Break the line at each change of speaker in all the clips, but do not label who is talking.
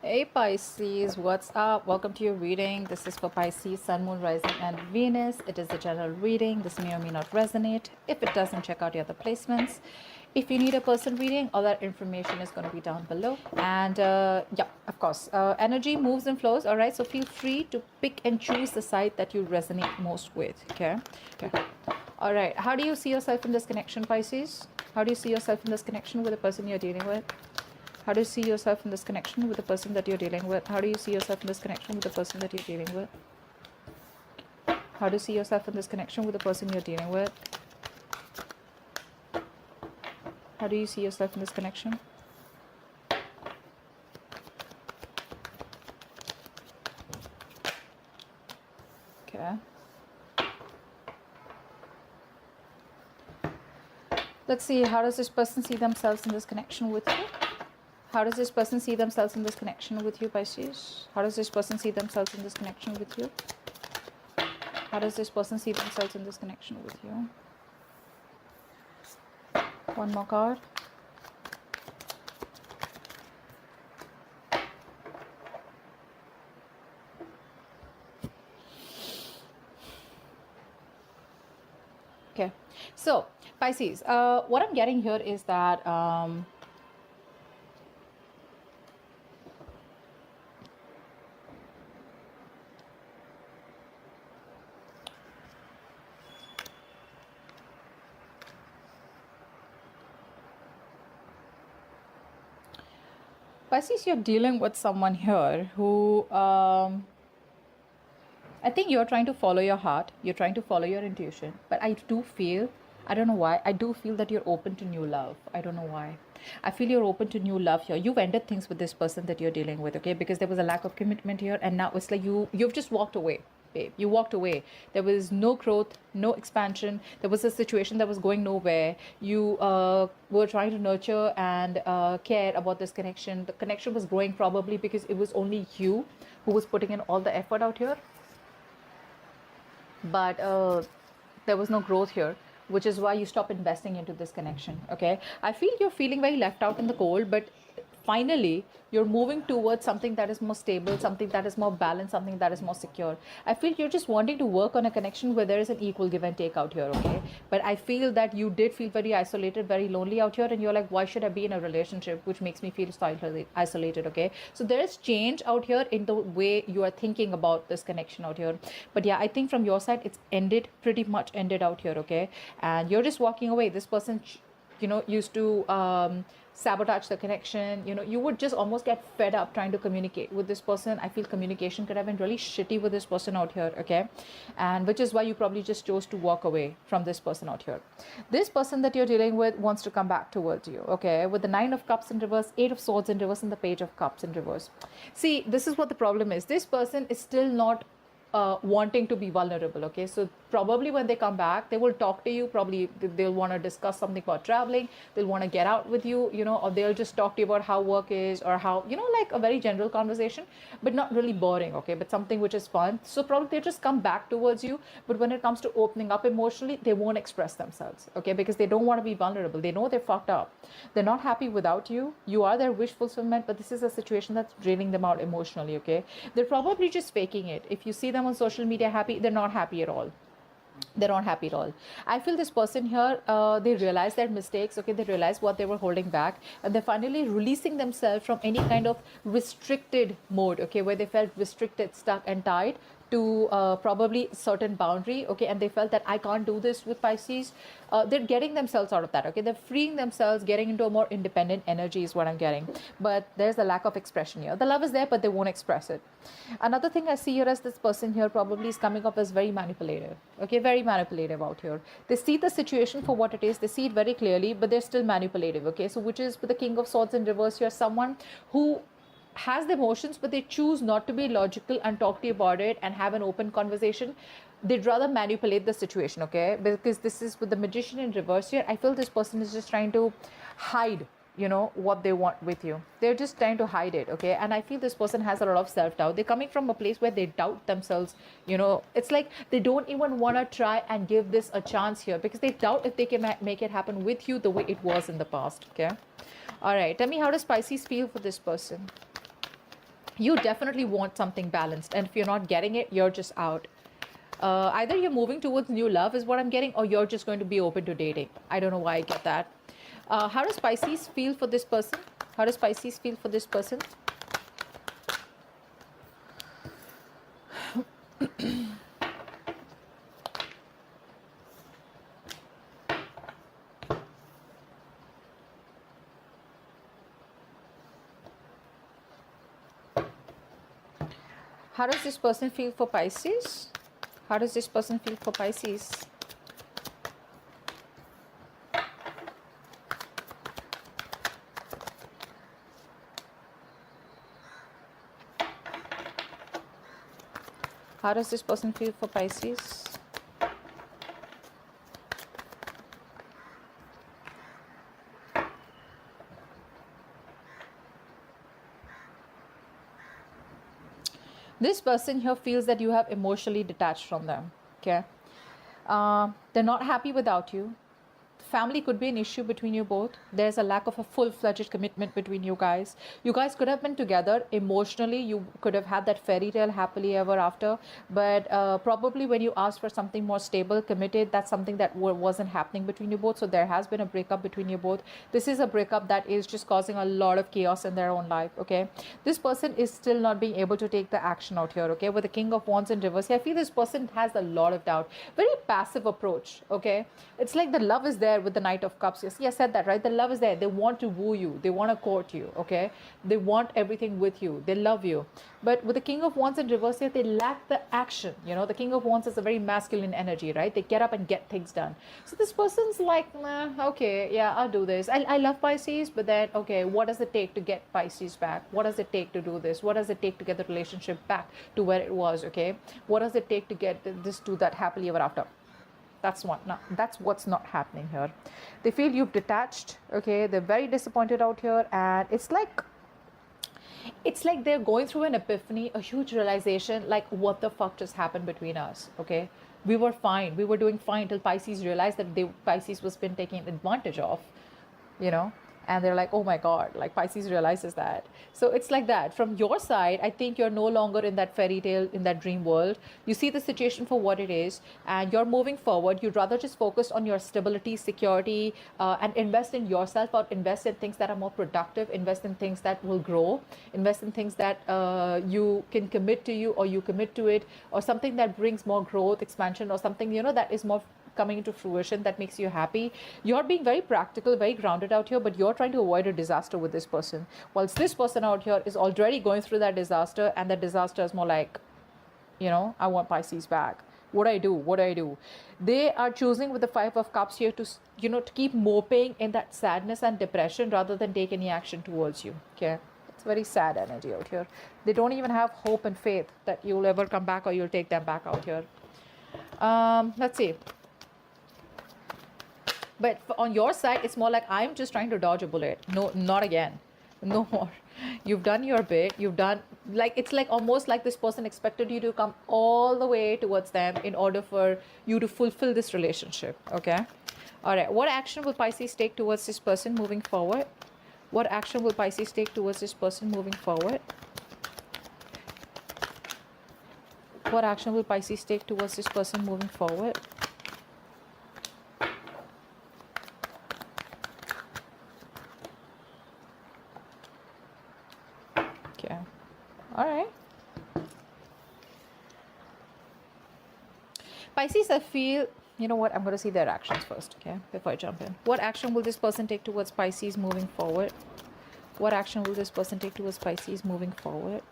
Hey Pisces, what's up? Welcome to your reading. This is for Pisces, Sun, Moon, Rising, and Venus. It is a general reading. This may or may not resonate. If it doesn't, check out your other placements. If you need a person reading, all that information is going to be down below. And yeah, of course, energy moves and flows. All right, so feel free to pick and choose the side that you resonate most with. Okay. All right. How do you see yourself in this connection, Pisces? How do you see yourself in this connection with the person you're dealing with? How do you see yourself in this connection with the person that you're dealing with? How do you see yourself in this connection with the person that you're dealing with? How do you see yourself in this connection with the person you're dealing with? How do you see yourself in this connection? Okay. Let's see, how does this person see themselves in this connection with you? How does this person see themselves in this connection with you, Pisces? How does this person see themselves in this connection with you? How does this person see themselves in this connection with you? One more card. Okay, so Pisces, what I'm getting here is that Pisces, you're dealing with someone here who, I think you're trying to follow your heart, you're trying to follow your intuition, but I do feel, I don't know why, I do feel that you're open to new love. I don't know why. I feel you're open to new love here. You've ended things with this person that you're dealing with, okay? Because there was a lack of commitment here, and now it's like you've just walked away. Babe, you walked away. There was no growth, no expansion. There was a situation that was going nowhere. You were trying to nurture and care about this connection. The connection was growing probably because it was only you who was putting in all the effort out here. But there was no growth here, which is why you stop investing into this connection. Okay, I feel you're feeling very left out in the cold, but finally you're moving towards something that is more stable, something that is more balanced, something that is more secure. I feel you're just wanting to work on a connection where there is an equal give and take out here. Okay, but I feel that you did feel very isolated, very lonely out here, and you're like, why should I be in a relationship which makes me feel so isolated? Okay, so there is change out here in the way you are thinking about this connection out here. But yeah, I think from your side it's ended, pretty much ended out here. Okay, and you're just walking away. This person used to sabotage the connection. You would just almost get fed up trying to communicate with this person. I feel communication could have been really shitty with this person out here. Okay, and which is why you probably just chose to walk away from this person out here. This person that you're dealing with wants to come back towards you. Okay, with the 9 of cups in reverse, 8 of swords in reverse, and the page of cups in reverse. See, this is what the problem is. This person is still not wanting to be vulnerable. Okay, so probably when they come back, they will talk to you. Probably they'll want to discuss something about traveling. They'll want to get out with you, or they'll just talk to you about how work is, or how, like a very general conversation, but not really boring. Okay, but something which is fun. So probably they just come back towards you. But when it comes to opening up emotionally, they won't express themselves. Okay, because they don't want to be vulnerable. They know they're fucked up. They're not happy without you. You are their wish fulfillment, but this is a situation that's draining them out emotionally. Okay, they're probably just faking it. If you see them on social media happy, they're not happy at all. They're not happy at all. I feel this person here, they realize their mistakes. Okay, they realize what they were holding back, and they're finally releasing themselves from any kind of restricted mode. Okay, where they felt restricted, stuck and tied to probably certain boundary. Okay, and they felt that I can't do this with Pisces. They're getting themselves out of that. Okay, they're freeing themselves, getting into a more independent energy is what I'm getting. But there's a lack of expression here. The love is there, but they won't express it. Another thing I see here is this person here probably is coming up as very manipulative. Okay, very manipulative out here. They see the situation for what it is. They see it very clearly, but they're still manipulative. Okay, so which is with the King of Swords in reverse here, someone who has the emotions, but they choose not to be logical and talk to you about it and have an open conversation. They'd rather manipulate the situation. Okay, because this is with the Magician in reverse here. I feel this person is just trying to hide what they want with you. They're just trying to hide it. Okay, and I feel this person has a lot of self-doubt. They're coming from a place where they doubt themselves. It's like they don't even want to try and give this a chance here, because they doubt if they can make it happen with you the way it was in the past. Okay, all right, tell me, how does Pisces feel for this person? You definitely want something balanced, and if you're not getting it, you're just out. Either you're moving towards new love is what I'm getting, or you're just going to be open to dating. I don't know why I get that. How does Pisces feel for this person? How does Pisces feel for this person? How does this person feel for Pisces? How does this person feel for Pisces? How does this person feel for Pisces? This person here feels that you have emotionally detached from them. Okay. They're not happy without you. Family could be an issue between you both. There's a lack of a full-fledged commitment between you guys. You guys could have been together emotionally. You could have had that fairy tale happily ever after. But probably when you asked for something more stable, committed, that's something that wasn't happening between you both. So there has been a breakup between you both. This is a breakup that is just causing a lot of chaos in their own life. Okay. This person is still not being able to take the action out here. Okay. With the King of Wands in reverse, I feel this person has a lot of doubt. Very passive approach. Okay. It's like the love is there with the Knight of Cups. Yes, I said that, right? The love is there. They want to woo you. They want to court you, okay? They want everything with you. They love you. But with the King of Wands in reverse here, they lack the action. You know, the King of Wands is a very masculine energy, right? They get up and get things done. So this person's like, nah, okay, yeah, I'll do this. I love Pisces, but then, okay, what does it take to get Pisces back? What does it take to do this? What does it take to get the relationship back to where it was, okay? What does it take to get this to that happily ever after? That's what's not happening here. They feel you've detached. Okay, they're very disappointed out here, and it's like they're going through an epiphany, a huge realization, like what the fuck just happened between us. Okay, we were fine, we were doing fine till Pisces realized that Pisces was been taken advantage of, you know. And they're like, oh my god, like Pisces realizes that. So it's like that from your side. I think you're no longer in that fairy tale, in that dream world. You see the situation for what it is, and you're moving forward. You'd rather just focus on your stability, security, and invest in yourself, or invest in things that are more productive, invest in things that will grow, invest in things that you can commit to, you or you commit to it, or something that brings more growth, expansion, or something, you know, that is more coming into fruition, that makes you happy. You're being very practical, very grounded out here, but you're trying to avoid a disaster with this person, whilst this person out here is already going through that disaster, and that disaster is more like, you know, I want Pisces back. What do I do? What do I do? They are choosing with the Five of Cups here to, you know, to keep moping in that sadness and depression rather than take any action towards you. Okay, it's very sad energy out here. They don't even have hope and faith that you'll ever come back or you'll take them back out here. Let's see. But on your side, it's more like, I'm just trying to dodge a bullet. No, not again. No more. You've done your bit. You've done, like, it's like almost like this person expected you to come all the way towards them in order for you to fulfill this relationship. Okay. All right. What action will Pisces take towards this person moving forward? What action will Pisces take towards this person moving forward? What action will Pisces take towards this person moving forward? Okay. All right. Pisces, I feel, you know what, I'm going to see their actions first, okay, before I jump in. What action will this person take towards Pisces moving forward? What action will this person take towards Pisces moving forward?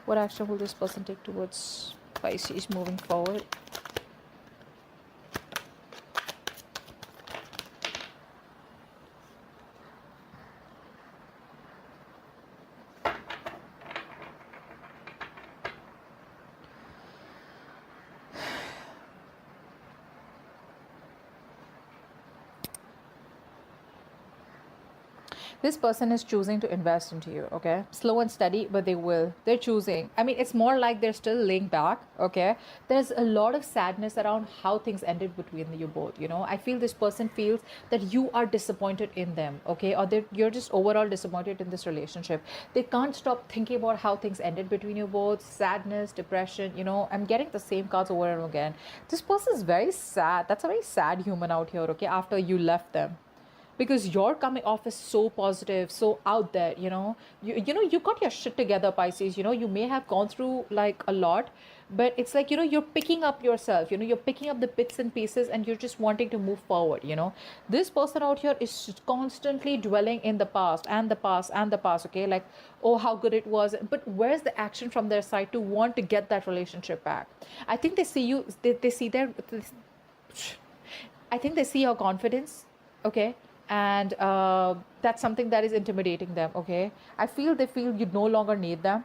What action will this person take towards Pisces moving forward? This person is choosing to invest into you, okay? Slow and steady, but they will. They're choosing. I mean, it's more like they're still laying back, okay? There's a lot of sadness around how things ended between you both, you know? I feel this person feels that you are disappointed in them, okay? Or you're just overall disappointed in this relationship. They can't stop thinking about how things ended between you both. Sadness, depression, you know? I'm getting the same cards over and over again. This person is very sad. That's a very sad human out here, okay? After you left them, because you're coming off as so positive, so out there, you know. You got your shit together, Pisces. You know, you may have gone through like a lot, but it's like, you know, you're picking up yourself, you know, you're picking up the bits and pieces, and you're just wanting to move forward, you know. This person out here is constantly dwelling in the past and the past and the past, okay? Like, oh, how good it was, but where's the action from their side to want to get that relationship back? I think they see you, they see their, I think they see your confidence, okay? And that's something that is intimidating them, okay? I feel they feel you no longer need them,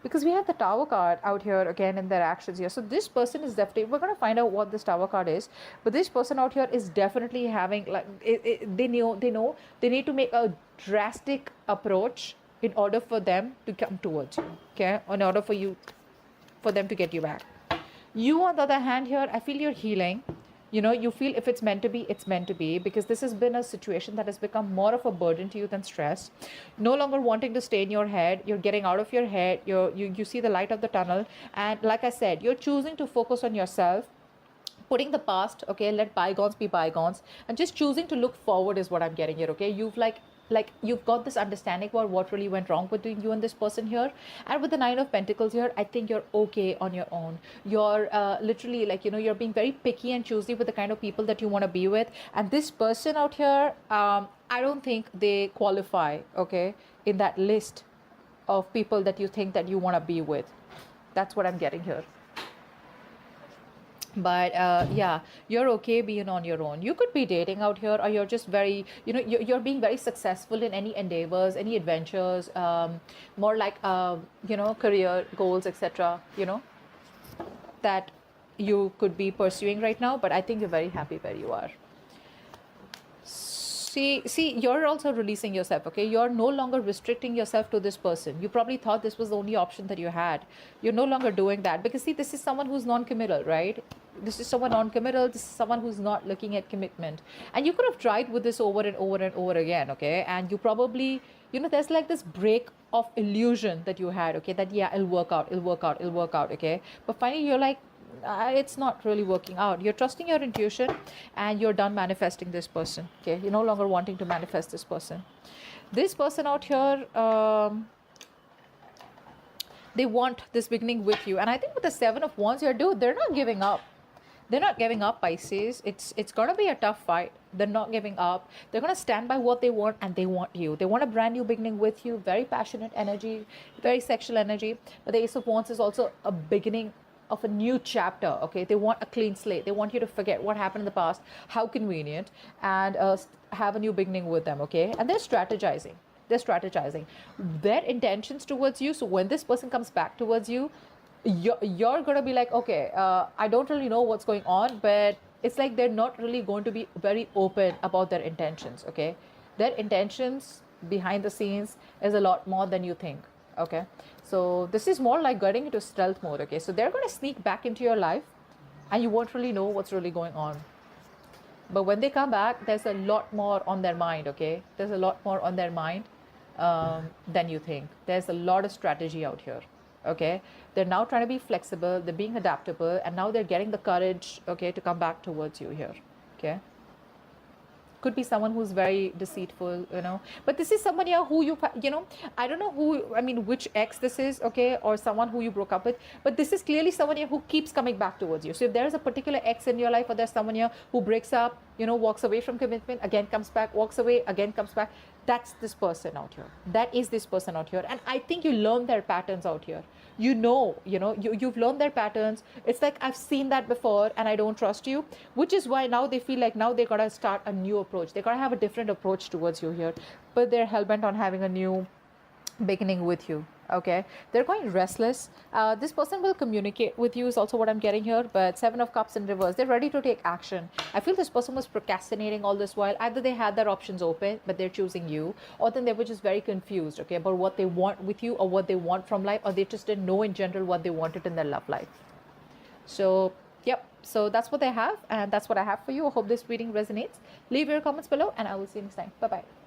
because we have the Tower card out here again in their actions here. So this person is definitely, we're going to find out what this Tower card is, but this person out here is definitely having like they know they need to make a drastic approach in order for them to come towards you, okay? In order for them to get you back. You, on the other hand here, I feel you're healing. You know, you feel if it's meant to be, it's meant to be, because this has been a situation that has become more of a burden to you than stress. No longer wanting to stay in your head, you're getting out of your head, you see the light of the tunnel, and like I said, you're choosing to focus on yourself, putting the past, okay, let bygones be bygones, and just choosing to look forward is what I'm getting here, okay? You've like you've got this understanding about what really went wrong between you and this person here. And with the Nine of Pentacles here, I think you're okay on your own. You're literally, like, you know, you're being very picky and choosy with the kind of people that you want to be with. And this person out here, I don't think they qualify, okay, in that list of people that you think that you want to be with. That's what I'm getting here. But yeah, you're okay being on your own. You could be dating out here, or you're just very, you know, you're being very successful in any endeavors, any adventures, more like you know, career goals, etc., you know, that you could be pursuing right now. But I think you're very happy where you are. See, you're also releasing yourself, okay? You're no longer restricting yourself to this person. You probably thought this was the only option that you had. You're no longer doing that, because see, this is someone who's non-committal, right? This is someone non-committal. This is someone who's not looking at commitment. And you could have tried with this over and over and over again, okay? And you probably, you know, there's like this break of illusion that you had, okay? That, yeah, it'll work out, it'll work out, it'll work out, okay? But finally, you're like, it's not really working out. You're trusting your intuition, and you're done manifesting this person, okay? You're no longer wanting to manifest this person. This person out here, they want this beginning with you. And I think with the Seven of Wands here, dude, they're not giving up. They're not giving up, Pisces. It's going to be a tough fight. They're not giving up. They're going to stand by what they want, and they want you. They want a brand new beginning with you. Very passionate energy, very sexual energy. But the Ace of Wands is also a beginning of a new chapter, okay? They want a clean slate. They want you to forget what happened in the past. How convenient. And have a new beginning with them, okay? And they're strategizing. They're strategizing. Their intentions towards you. So when this person comes back towards you, you're going to be like, okay, I don't really know what's going on, but it's like they're not really going to be very open about their intentions, okay? Their intentions behind the scenes is a lot more than you think, okay? So this is more like getting into stealth mode, okay? So they're going to sneak back into your life, and you won't really know what's really going on. But when they come back, there's a lot more on their mind, okay? There's a lot more on their mind than you think. There's a lot of strategy out here, okay? They're now trying to be flexible, they're being adaptable, and now they're getting the courage, okay, to come back towards you here, okay? Could be someone who's very deceitful, you know, but this is someone here who you know, I don't know who, I mean, which ex this is, okay, or someone who you broke up with, but this is clearly someone here who keeps coming back towards you. So if there's a particular ex in your life, or there's someone here who breaks up, you know, walks away from commitment, again comes back, walks away, again comes back, that's this person out here. That is this person out here. And I think you learn their patterns out here. You know, you've learned their patterns. It's like, I've seen that before, and I don't trust you, which is why now they feel like now they gotta start a new approach. They gotta have a different approach towards you here, but they're hell-bent on having a new beginning with you, Okay, they're quite restless. This person will communicate with you is also what I'm getting here, but Seven of Cups in reverse, they're ready to take action. I feel this person was procrastinating all this while. Either they had their options open but they're choosing you, or then they were just very confused, okay, about what they want with you or what they want from life, or they just didn't know in general what they wanted in their love life. So yep, so that's what they have, and that's what I have for you. I hope this reading resonates. Leave your comments below and I will see you next time. Bye bye.